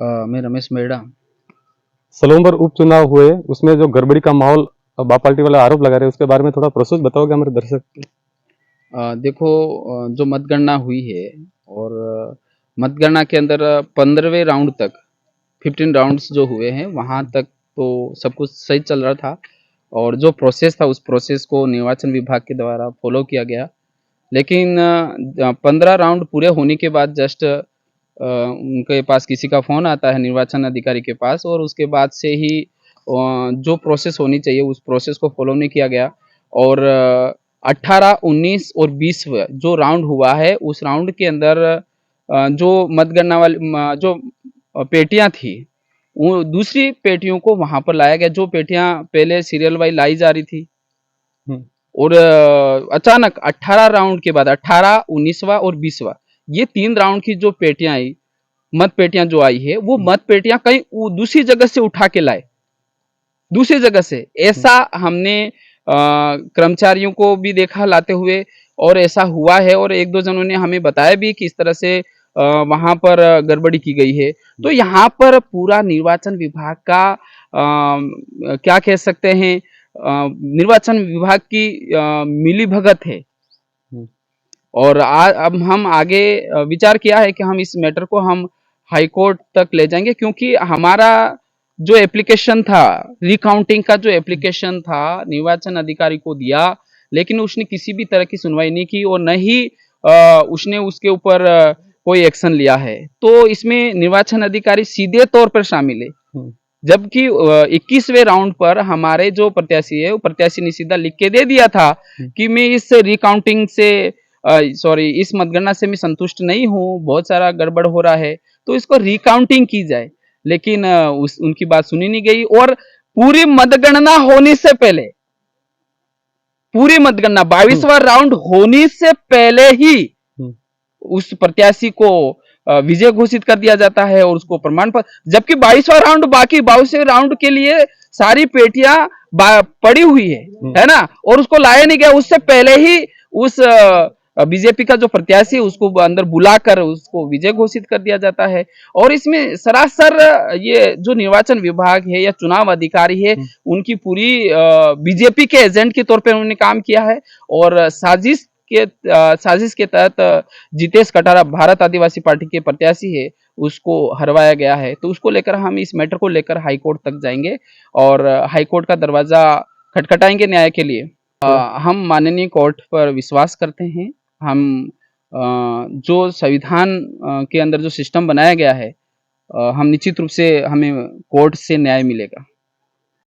मैं रमेश मेड़ा। सलोमबर उपचुनाव हुए, उसमें जो गड़बड़ी का माहौल आप पार्टी वाले आरोप लगा रहे हैं, उसके बारे में थोड़ा प्रोसेस बताओगे हमारे दर्शक? देखो, जो मतगणना हुई है और मतगणना के अंदर 15वें राउंड तक 15 राउंड्स जो हुए हैं वहाँ तक तो सब कुछ सही चल रहा था और जो प्रोसेस था उस प्रोसेस को निर्वाचन विभाग के द्वारा फॉलो किया गया। लेकिन 15 राउंड पूरे होने के बाद जस्ट उनके पास किसी का फ़ोन आता है निर्वाचन अधिकारी के पास और उसके बाद से ही जो प्रोसेस होनी चाहिए उस प्रोसेस को फॉलो नहीं किया गया और 18, 19 और 20 जो राउंड हुआ है उस राउंड के अंदर जो मतगणना वाली जो पेटियां थी वो दूसरी पेटियों को वहां पर लाया गया, जो पेटियां पहले सीरियल वाइज लाई जा रही थी और अचानक 18 राउंड के बाद 18, 19वां और 20वां ये 3 राउंड की जो पेटियां आई, मत पेटियां जो आई है वो मत पेटियां कहीं दूसरी जगह से उठा के लाए, दूसरी जगह से। ऐसा हमने कर्मचारियों को भी देखा लाते हुए और ऐसा हुआ है और एक दो जनों ने हमें बताया भी कि इस तरह से वहां पर गड़बड़ी की गई है। तो यहाँ पर पूरा निर्वाचन विभाग का क्या कह सकते हैं, निर्वाचन विभाग की मिली भगत है और अब हम आगे विचार किया है कि हम इस मैटर को हम हाई कोर्ट तक ले जाएंगे, क्योंकि हमारा जो एप्लीकेशन था, रिकाउंटिंग का जो एप्लीकेशन था निर्वाचन अधिकारी को दिया, लेकिन उसने किसी भी तरह की सुनवाई नहीं की और न ही उसने उसके ऊपर कोई एक्शन लिया है। तो इसमें निर्वाचन अधिकारी सीधे तौर पर शामिल है, जबकि 21वें राउंड पर हमारे जो प्रत्याशी है वो प्रत्याशी ने सीधा लिख के दे दिया था कि मैं इस रिकाउंटिंग से सॉरी इस मतगणना से मैं संतुष्ट नहीं हूँ, बहुत सारा गड़बड़ हो रहा है तो इसको रिकाउंटिंग की जाए। लेकिन उनकी बात सुनी नहीं गई और पूरी मतगणना होने से पहले, पूरी मतगणना 22वां राउंड होने से पहले ही उस प्रत्याशी को विजय घोषित कर दिया जाता है और उसको प्रमाण पत्र, जबकि 22वां राउंड बाकी 22वें राउंड के लिए सारी पेटियां पड़ी हुई है ना, और उसको लाया नहीं गया। उससे पहले ही उस बीजेपी का जो प्रत्याशी उसको अंदर बुलाकर उसको विजय घोषित कर दिया जाता है। और इसमें सरासर ये जो निर्वाचन विभाग है या चुनाव अधिकारी है उनकी पूरी बीजेपी के एजेंट के तौर पर उन्होंने काम किया है और साजिश के तहत जितेश कटारा भारत आदिवासी पार्टी के प्रत्याशी है उसको हरवाया गया है। तो उसको लेकर हम इस मैटर को लेकर हाई कोर्ट तक जाएंगे और हाई कोर्ट का दरवाजा खटखटाएंगे न्याय के लिए। हम माननीय कोर्ट पर विश्वास करते हैं। हम जो संविधान के अंदर जो सिस्टम बनाया गया है, हम निश्चित रूप से हमें कोर्ट से न्याय मिलेगा।